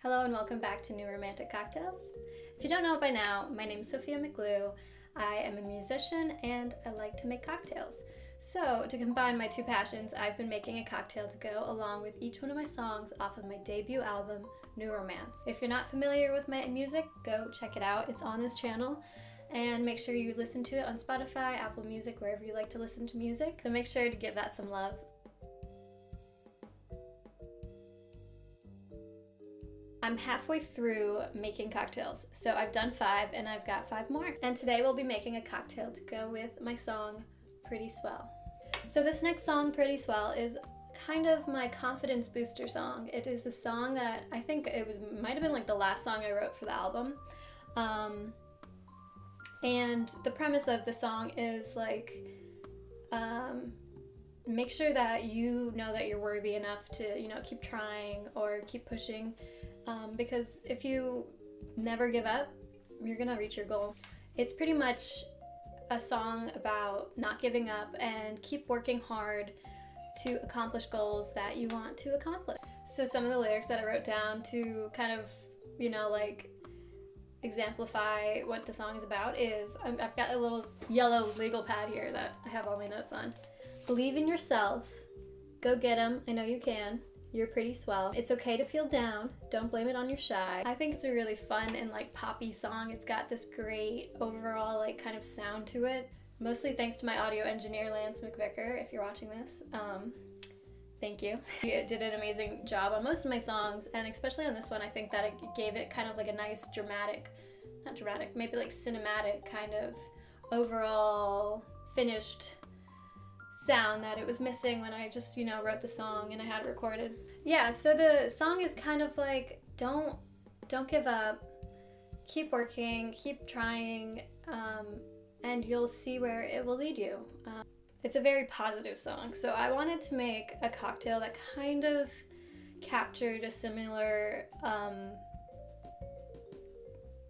Hello and welcome back to New Romantic Cocktails. If you don't know it by now, my name is Sophia McGlue. I am a musician and I like to make cocktails. So to combine my two passions, I've been making a cocktail to go along with each one of my songs off of my debut album, New Romance. If you're not familiar with my music, go check it out. It's on this channel. And make sure you listen to it on Spotify, Apple Music, wherever you like to listen to music. So make sure to give that some love. I'm halfway through making cocktails, so I've done 5 and I've got 5 more. And today we'll be making a cocktail to go with my song, Pretty Swell. So this next song, Pretty Swell, is kind of my confidence booster song. It is a song that I think might have been like the last song I wrote for the album. And the premise of the song is like, make sure that you know that you're worthy enough to, keep trying or keep pushing. Because if you never give up, you're gonna reach your goal. It's pretty much a song about not giving up and keep working hard to accomplish goals that you want to accomplish. So some of the lyrics that I wrote down to kind of, exemplify what the song is about is, I've got a little yellow legal pad here that I have all my notes on. Believe in yourself, go get 'em, I know you can. You're pretty swell. It's okay to feel down. Don't blame it on your shy. I think it's a really fun and poppy song. It's got this great overall kind of sound to it. Mostly thanks to my audio engineer, Lance McVicker, if you're watching this. Thank you. He did an amazing job on most of my songs, and especially on this one, I think that it gave it kind of a nice maybe cinematic kind of overall finished sound that it was missing when I just, wrote the song and I had it recorded. Yeah, so the song is kind of like, don't give up, keep working, keep trying, and you'll see where it will lead you. It's a very positive song, so I wanted to make a cocktail that kind of captured a similar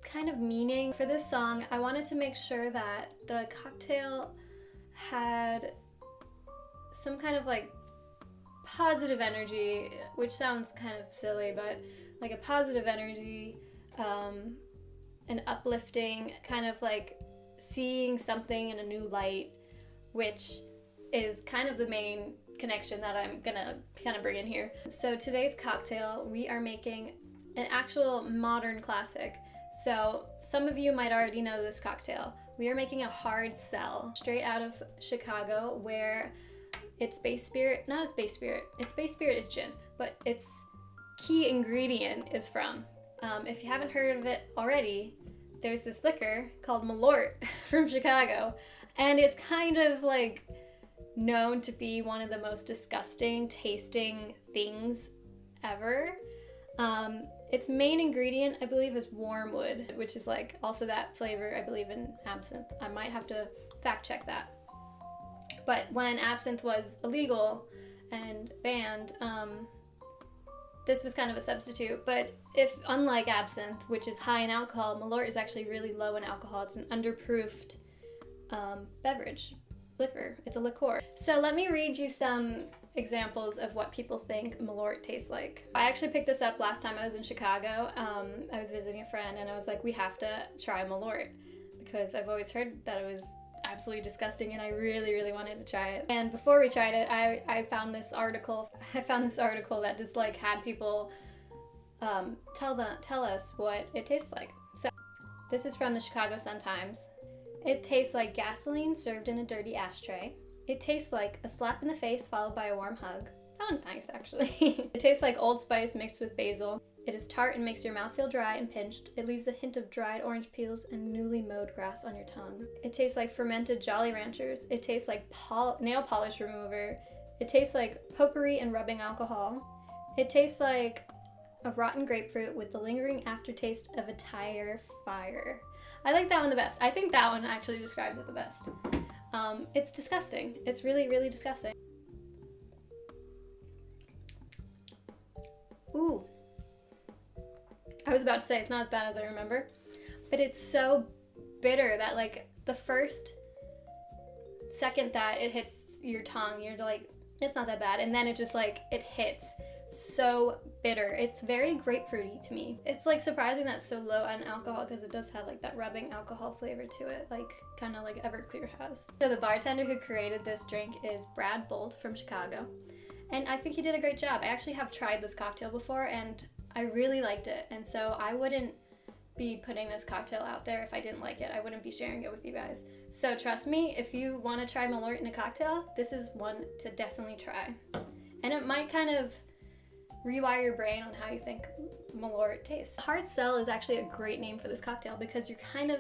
kind of meaning. For this song, I wanted to make sure that the cocktail had some kind of positive energy, which sounds kind of silly, but a positive energy, an uplifting, kind of seeing something in a new light, which is kind of the main connection that I'm gonna kind of bring in here. So today's cocktail, we are making an actual modern classic. So some of you might already know this cocktail. We are making a hard sell straight out of Chicago, where its base spirit, not its base spirit, its base spirit is gin, but its key ingredient is from. If you haven't heard of it already, there's this liquor called Malört from Chicago, and it's kind of known to be one of the most disgusting tasting things ever. Its main ingredient, I believe, is wormwood, which is also that flavor, I believe, in absinthe. I might have to fact check that. But when absinthe was illegal and banned, this was kind of a substitute. But unlike absinthe, which is high in alcohol, Malört is actually really low in alcohol. It's an underproofed beverage, liquor. It's a liqueur. So let me read you some examples of what people think Malört tastes like. I actually picked this up last time I was in Chicago. I was visiting a friend and I was like, we have to try Malört, because I've always heard that it was absolutely disgusting and I really, really wanted to try it. And before we tried it, I found this article that just had people tell us what it tastes like. So this is from the Chicago Sun-Times. It tastes like gasoline served in a dirty ashtray. It tastes like a slap in the face followed by a warm hug. That one's nice, actually. It tastes like Old Spice mixed with basil. It is tart and makes your mouth feel dry and pinched. It leaves a hint of dried orange peels and newly mowed grass on your tongue. It tastes like fermented Jolly Ranchers. It tastes like nail polish remover. It tastes like potpourri and rubbing alcohol. It tastes like a rotten grapefruit with the lingering aftertaste of a tire fire. I like that one the best. I think that one actually describes it the best. It's disgusting. It's really, really disgusting. Ooh. I was about to say it's not as bad as I remember, but it's so bitter that the first second that it hits your tongue, you're it's not that bad, and then it just it hits so bitter. It's very grapefruity to me. It's like surprising that it's so low on alcohol because it does have like that rubbing alcohol flavor to it, like kind of like Everclear has. So the bartender who created this drink is Brad Bolt from Chicago, and I think he did a great job. I actually have tried this cocktail before and I really liked it, and so I wouldn't be putting this cocktail out there if I didn't like it. I wouldn't be sharing it with you guys. So trust me, if you want to try Malört in a cocktail, this is one to definitely try. And it might kind of rewire your brain on how you think Malört tastes. Hard Sell is actually a great name for this cocktail because you're kind of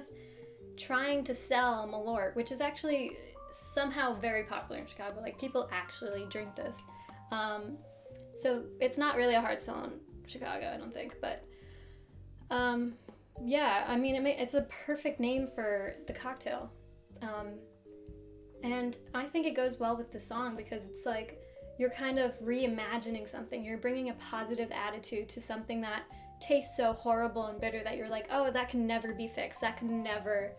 trying to sell Malört, which is actually somehow very popular in Chicago. Like, people actually drink this. So it's not really a hard sell in Chicago, I don't think, but yeah, I mean, it's a perfect name for the cocktail. And I think it goes well with the song because it's like you're kind of reimagining something. You're bringing a positive attitude to something that tastes so horrible and bitter that you're like, oh, that can never be fixed. That can never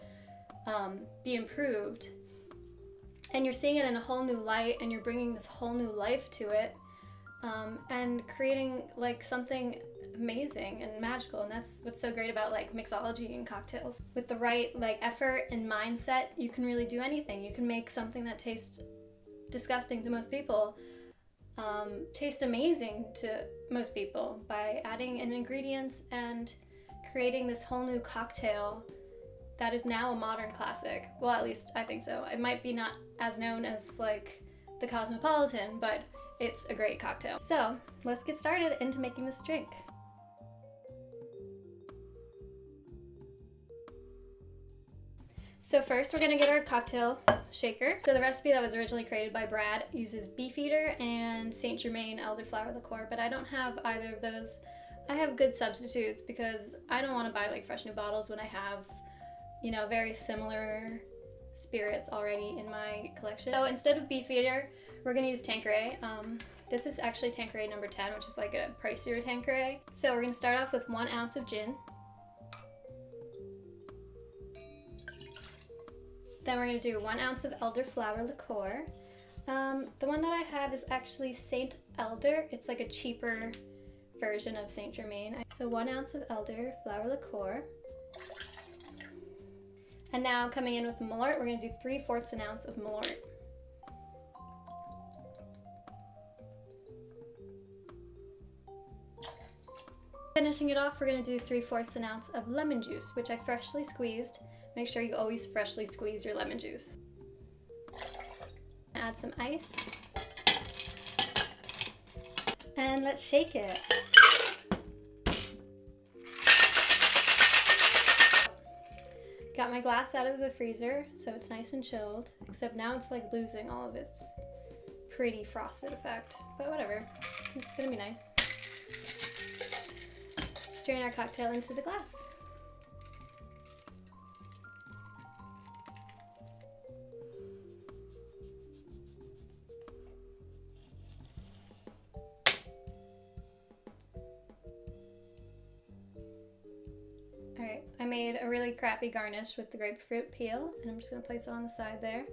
be improved. And you're seeing it in a whole new light, and you're bringing this whole new life to it, and creating like something amazing and magical. And that's what's so great about like mixology and cocktails. With the right like effort and mindset, you can really do anything. You can make something that tastes disgusting to most people taste amazing to most people by adding in ingredients and creating this whole new cocktail that is now a modern classic. Well, at least I think so. It might be not as known as like the Cosmopolitan, but it's a great cocktail. So let's get started into making this drink. So first we're gonna get our cocktail shaker. So the recipe that was originally created by Brad uses Beefeater and Saint Germain Elderflower Liquor, but I don't have either of those. I have good substitutes because I don't want to buy like fresh new bottles when I have, you know, very similar spirits already in my collection. So instead of Beefeater, we're gonna use Tanqueray. This is actually Tanqueray number 10, which is like a pricier Tanqueray. So we're gonna start off with 1 ounce of gin. Then we're going to do 1 ounce of Elderflower Liquor. The one that I have is actually Saint Elder. It's like a cheaper version of Saint Germain. So 1 ounce of Elderflower Liquor. And now coming in with Malört, we're going to do 3/4 an ounce of Malört. Finishing it off, we're going to do 3/4 an ounce of lemon juice, which I freshly squeezed. Make sure you always freshly squeeze your lemon juice. Add some ice. And let's shake it. Got my glass out of the freezer, so it's nice and chilled, except now it's like losing all of its pretty frosted effect, but whatever, it's gonna be nice. Strain our cocktail into the glass. Alright, I made a really crappy garnish with the grapefruit peel, and I'm just going to place it on the side there,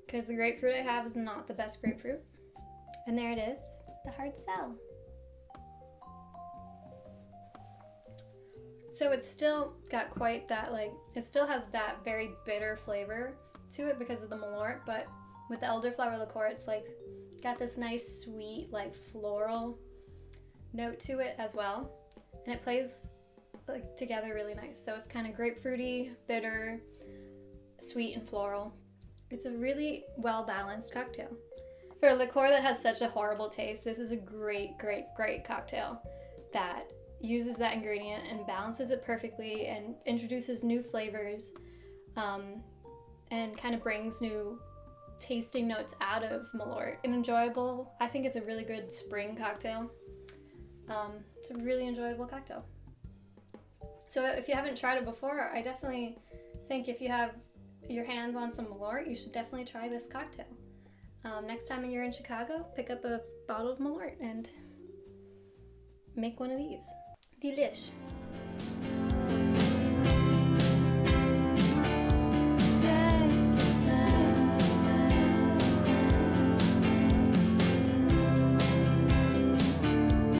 because the grapefruit I have is not the best grapefruit. And there it is, the Hard Sell. So it's still got quite that, like, it still has that very bitter flavor to it because of the Malört, but with the Elderflower Liquor, it's like got this nice sweet, like, floral note to it as well, and it plays like together really nice. So it's kind of grapefruity, bitter, sweet, and floral. It's a really well balanced cocktail. For a liqueur that has such a horrible taste, this is a great cocktail that uses that ingredient and balances it perfectly and introduces new flavors, and kind of brings new tasting notes out of Malört. And enjoyable. I think it's a really good spring cocktail. It's a really enjoyable cocktail. So if you haven't tried it before, I definitely think if you have your hands on some Malört, you should definitely try this cocktail. Next time you're in Chicago, pick up a bottle of Malört and make one of these. Delish.